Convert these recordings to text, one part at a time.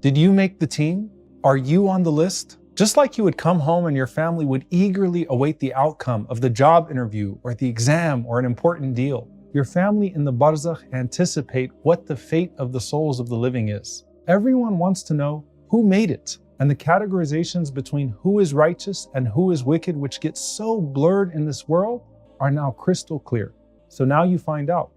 Did you make the team? Are you on the list? Just like you would come home and your family would eagerly await the outcome of the job interview or the exam or an important deal, your family in the Barzakh anticipate what the fate of the souls of the living is. Everyone wants to know who made it, and the categorizations between who is righteous and who is wicked, which get so blurred in this world, are now crystal clear. So now you find out,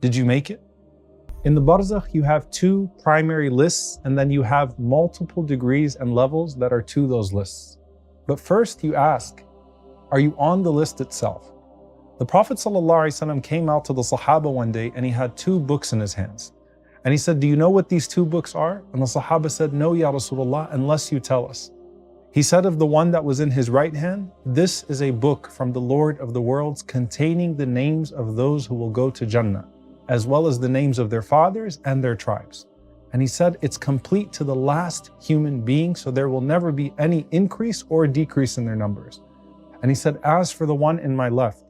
did you make it? In the Barzakh, you have two primary lists, and then you have multiple degrees and levels that are to those lists. But first you ask, are you on the list itself? The Prophet ﷺ came out to the Sahaba one day and he had two books in his hands. And he said, do you know what these two books are? And the Sahaba said, no, Ya Rasulullah, unless you tell us. He said of the one that was in his right hand, this is a book from the Lord of the worlds containing the names of those who will go to Jannah, as well as the names of their fathers and their tribes. And he said it's complete to the last human being, so there will never be any increase or decrease in their numbers. And he said, as for the one in my left,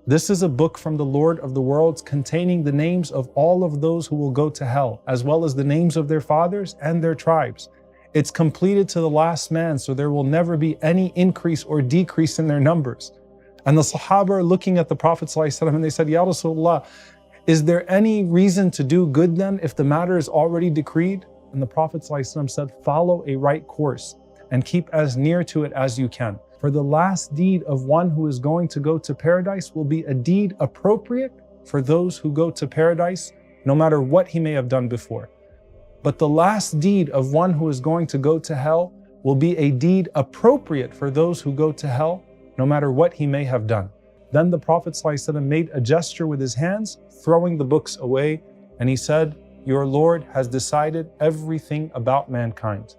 this is a book from the Lord of the worlds containing the names of all of those who will go to hell, as well as the names of their fathers and their tribes. It's completed to the last man, so there will never be any increase or decrease in their numbers. And the Sahaba are looking at the Prophet ﷺ and they said, Ya Rasulullah, is there any reason to do good then if the matter is already decreed? And the Prophet ﷺ said, follow a right course and keep as near to it as you can. For the last deed of one who is going to go to paradise will be a deed appropriate for those who go to paradise, no matter what he may have done before. But the last deed of one who is going to go to hell will be a deed appropriate for those who go to hell, no matter what he may have done. Then the Prophet ﷺ made a gesture with his hands, throwing the books away, and he said, your Lord has decided everything about mankind.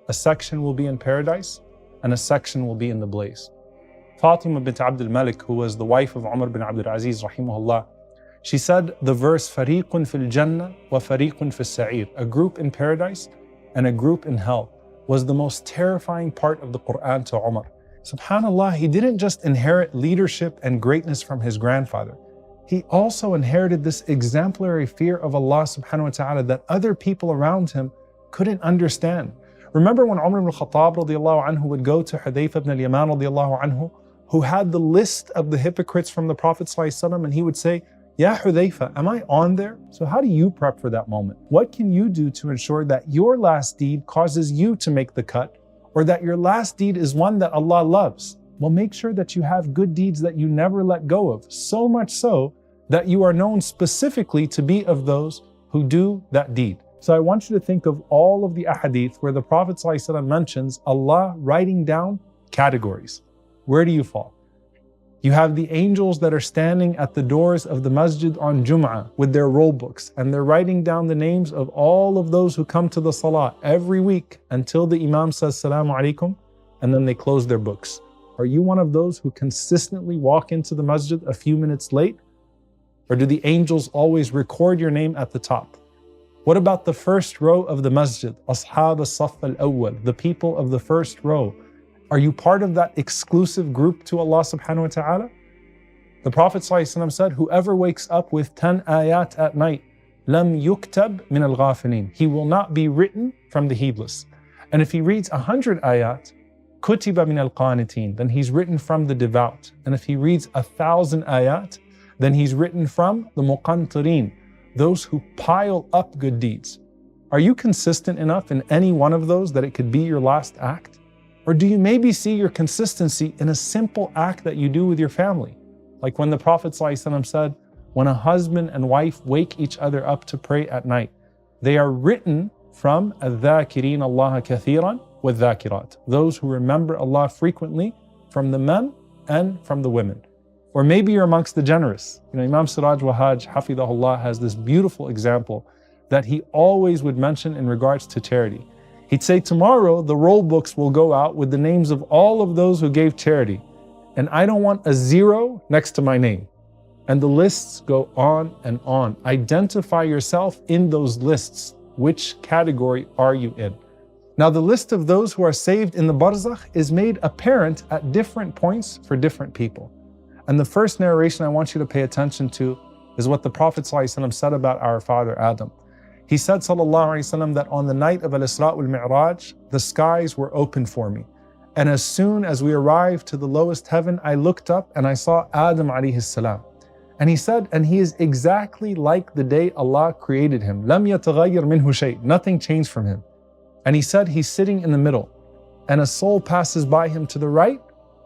A section will be in paradise, and a section will be in the blaze. Fatima bint Abdul Malik, who was the wife of Umar bin Abdul Aziz, rahimahullah, she said the verse, فَرِيقٌ فِي الْجَنَّةِ وَفَرِيقٌ فِي السَّعِيرِ, a group in paradise and a group in hell, was the most terrifying part of the Quran to Umar. SubhanAllah, he didn't just inherit leadership and greatness from his grandfather. He also inherited this exemplary fear of Allah subhanahu wa ta'ala that other people around him couldn't understand. Remember when Umar ibn al-Khattab radiallahu anhu would go to Hudayfa ibn al-Yaman radiallahu anhu, who had the list of the hypocrites from the Prophet ﷺ, and he would say, Ya Hudayfa, am I on there? So how do you prep for that moment? What can you do to ensure that your last deed causes you to make the cut, or that your last deed is one that Allah loves? Well, make sure that you have good deeds that you never let go of, so much so that you are known specifically to be of those who do that deed. So I want you to think of all of the ahadith where the Prophet ﷺ mentions Allah writing down categories. Where do you fall? You have the angels that are standing at the doors of the masjid on Jum'ah with their roll books, and they're writing down the names of all of those who come to the salah every week until the Imam says Salaamu Alaikum, and then they close their books. Are you one of those who consistently walk into the masjid a few minutes late? Or do the angels always record your name at the top? What about the first row of the masjid? Ashab as-Saff al-Awwal, the people of the first row. Are you part of that exclusive group to Allah subhanahu wa ta'ala? The Prophet ﷺ said, whoever wakes up with 10 ayat at night, lam yuktab min al-ghafilin. He will not be written from the heedless. And if he reads 100 ayat, kutiba min al-qanitin, then he's written from the devout. And if he reads 1,000 ayat, then he's written from the muqantirin, those who pile up good deeds. Are you consistent enough in any one of those that it could be your last act? Or do you maybe see your consistency in a simple act that you do with your family? Like when the Prophet ﷺ said, when a husband and wife wake each other up to pray at night, they are written from الذَّاكِرِينَ اللَّهَ كَثِيرًا وَالذَّاكِرَاتِ, those who remember Allah frequently, from the men and from the women. Or maybe you're amongst the generous. Imam Siraj Wahaj, Hafidahullah, has this beautiful example that he always would mention in regards to charity. He'd say, tomorrow the roll books will go out with the names of all of those who gave charity, and I don't want a zero next to my name. And the lists go on and on. Identify yourself in those lists. Which category are you in? Now, the list of those who are saved in the Barzakh is made apparent at different points for different people. And the first narration I want you to pay attention to is what the Prophet ﷺ said about our father Adam. He said, sallallahu alaihi wasallam, that on the night of Al-Isra wal-Mi'raj, the skies were open for me. And as soon as we arrived to the lowest heaven, I looked up and I saw Adam alayhi salam. And he said, and he is exactly like the day Allah created him. لَمْ يَتَغَيَّرْ مِنْهُ شَيْءٍ. Nothing changed from him. And he said he's sitting in the middle, and a soul passes by him to the right.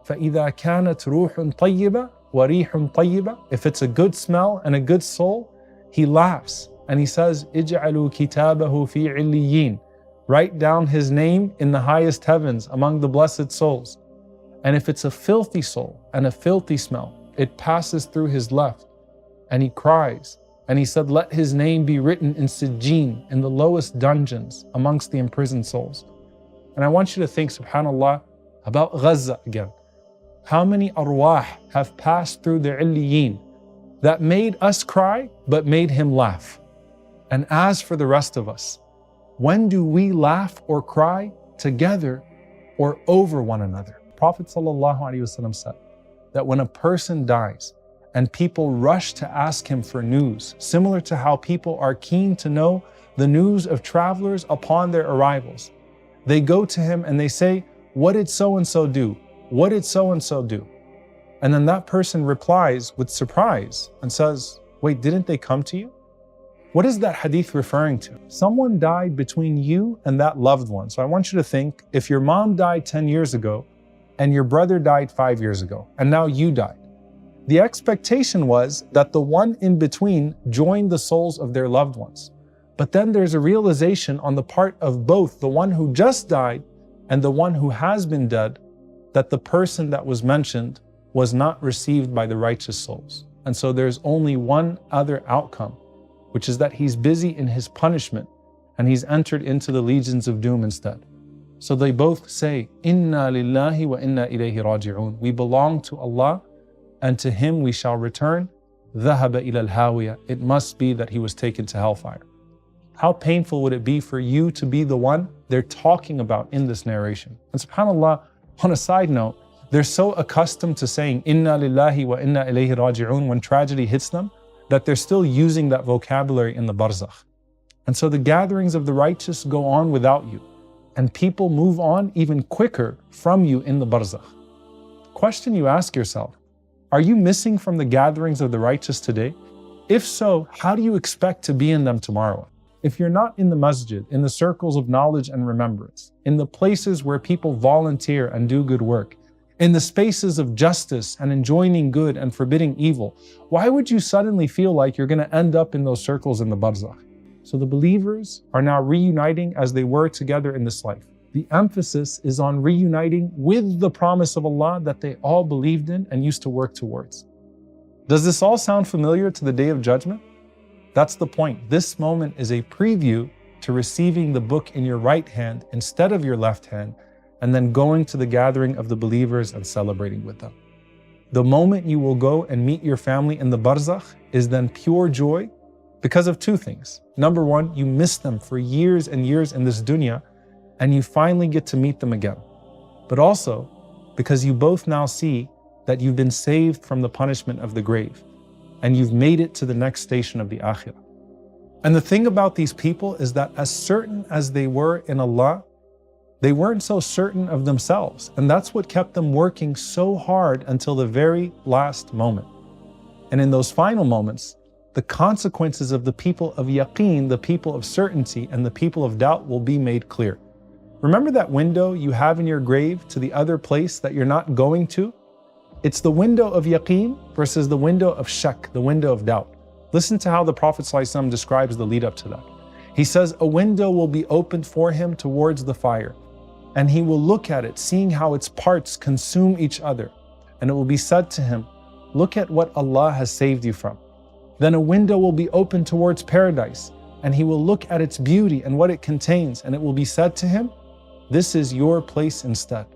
فَإِذَا كَانَتْ رُوحٌ طَيِّبَةٌ وَرِيحٌ طَيِّبَةٌ. If it's a good smell and a good soul, he laughs and he says, اجعلوا كتابه في عليين. Write down his name in the highest heavens among the blessed souls. And if it's a filthy soul and a filthy smell, it passes through his left and he cries. And he said, let his name be written in Sijjeen, in the lowest dungeons amongst the imprisoned souls. And I want you to think, subhanAllah, about Gaza again. How many arwah have passed through the Illiyeen that made us cry, but made him laugh? And as for the rest of us, when do we laugh or cry together or over one another? Prophet ﷺ said that when a person dies and people rush to ask him for news, similar to how people are keen to know the news of travelers upon their arrivals, they go to him and they say, what did so-and-so do? What did so-and-so do? And then that person replies with surprise and says, wait, didn't they come to you? What is that hadith referring to? Someone died between you and that loved one. So I want you to think, if your mom died 10 years ago and your brother died 5 years ago, and now you died, the expectation was that the one in between joined the souls of their loved ones. But then there's a realization on the part of both the one who just died and the one who has been dead, that the person that was mentioned was not received by the righteous souls. And so there's only one other outcome, which is that he's busy in his punishment and he's entered into the legions of doom instead. So they both say, Inna lillahi wa inna ilayhi raji'un. We belong to Allah and to him we shall return. Dhahaba ila al-hawiya. It must be that he was taken to hellfire. How painful would it be for you to be the one they're talking about in this narration? And subhanAllah, on a side note, they're so accustomed to saying Inna lillahi wa inna ilayhi raji'un when tragedy hits them, that they're still using that vocabulary in the Barzakh. And so the gatherings of the righteous go on without you, and people move on even quicker from you in the Barzakh. Question you ask yourself, are you missing from the gatherings of the righteous today? If so, how do you expect to be in them tomorrow? If you're not in the masjid, in the circles of knowledge and remembrance, in the places where people volunteer and do good work, in the spaces of justice and enjoining good and forbidding evil, why would you suddenly feel like you're going to end up in those circles in the Barzakh? So the believers are now reuniting as they were together in this life. The emphasis is on reuniting with the promise of Allah that they all believed in and used to work towards. Does this all sound familiar to the Day of Judgment? That's the point. This moment is a preview to receiving the book in your right hand instead of your left hand, and then going to the gathering of the believers and celebrating with them. The moment you will go and meet your family in the Barzakh is then pure joy because of two things. Number one, you miss them for years and years in this dunya, and you finally get to meet them again. But also, because you both now see that you've been saved from the punishment of the grave, and you've made it to the next station of the Akhirah. And the thing about these people is that as certain as they were in Allah, they weren't so certain of themselves, and that's what kept them working so hard until the very last moment. And in those final moments, the consequences of the people of yaqeen, the people of certainty, and the people of doubt will be made clear. Remember that window you have in your grave to the other place that you're not going to? It's the window of yaqeen versus the window of shak, the window of doubt. Listen to how the Prophet ﷺ describes the lead up to that. He says, a window will be opened for him towards the fire, and he will look at it, seeing how its parts consume each other. And it will be said to him, look at what Allah has saved you from. Then a window will be opened towards paradise, and he will look at its beauty and what it contains, and it will be said to him, this is your place instead.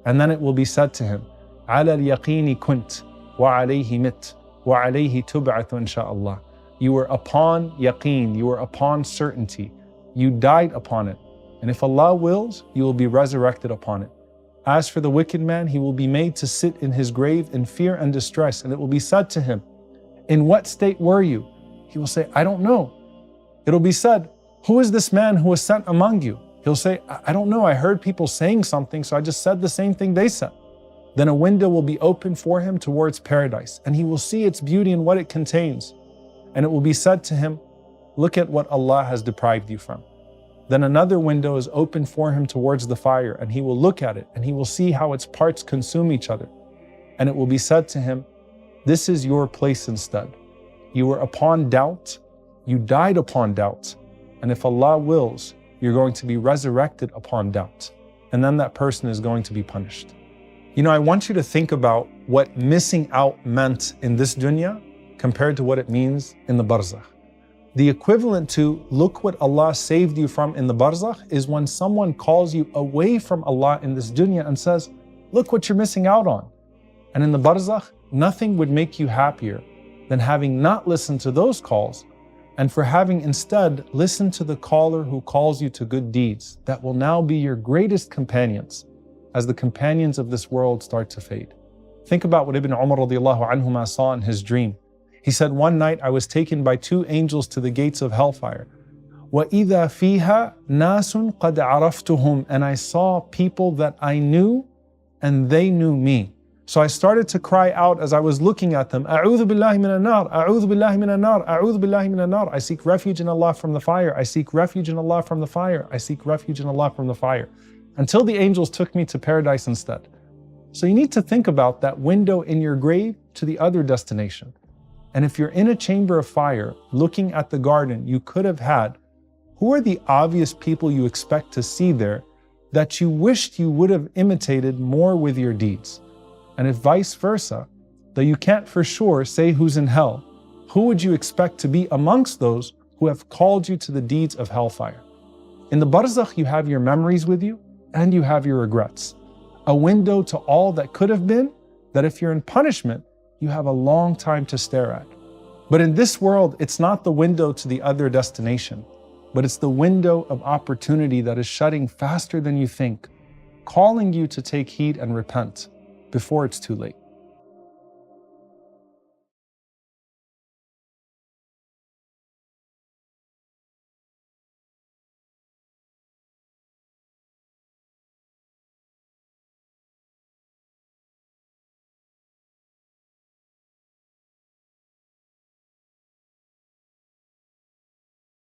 And then it will be said to him, عَلَى الْيَقِينِ كُنْتَ وَعَلَيْهِ مِتْ وَعَلَيْهِ تُبْعَثُ إِنْ شَاءَ اللَّهِ. You were upon yaqeen, you were upon certainty, you died upon it. And if Allah wills, you will be resurrected upon it. As for the wicked man, he will be made to sit in his grave in fear and distress, and it will be said to him, in what state were you? He will say, I don't know. It'll be said, Who is this man who was sent among you? He'll say, I don't know, I heard people saying something, so I just said the same thing they said. Then a window will be opened for him towards paradise, and he will see its beauty and what it contains. And it will be said to him, look at what Allah has deprived you from. Then another window is opened for him towards the fire, and he will look at it, and he will see how its parts consume each other. And it will be said to him, this is your place instead. You were upon doubt, you died upon doubt, and if Allah wills, you're going to be resurrected upon doubt. And then that person is going to be punished. You know, I want you to think about what missing out meant in this dunya compared to what it means in the Barzakh. The equivalent to, look what Allah saved you from in the Barzakh, is when someone calls you away from Allah in this dunya and says, look what you're missing out on. And in the Barzakh, nothing would make you happier than having not listened to those calls, and for having instead listened to the caller who calls you to good deeds that will now be your greatest companions as the companions of this world start to fade. Think about what Ibn Umar radiallahu anhuma saw in his dream. He said, one night I was taken by two angels to the gates of hellfire. وَإِذَا فِيهَا نَاسٌ قَدْ عَرَفْتُهُمْ, and I saw people that I knew and they knew me. So I started to cry out as I was looking at them, أعوذ بالله من النار, أعوذ بالله من النار, أعوذ بالله من النار. I seek refuge in Allah from the fire. I seek refuge in Allah from the fire. I seek refuge in Allah from the fire. Until the angels took me to paradise instead. So you need to think about that window in your grave to the other destination. And if you're in a chamber of fire, looking at the garden you could have had, who are the obvious people you expect to see there that you wished you would have imitated more with your deeds? And if vice versa, though you can't for sure say who's in hell, who would you expect to be amongst those who have called you to the deeds of hellfire? In the Barzakh, you have your memories with you and you have your regrets. A window to all that could have been, that if you're in punishment, you have a long time to stare at. But in this world, it's not the window to the other destination, but it's the window of opportunity that is shutting faster than you think, calling you to take heed and repent before it's too late.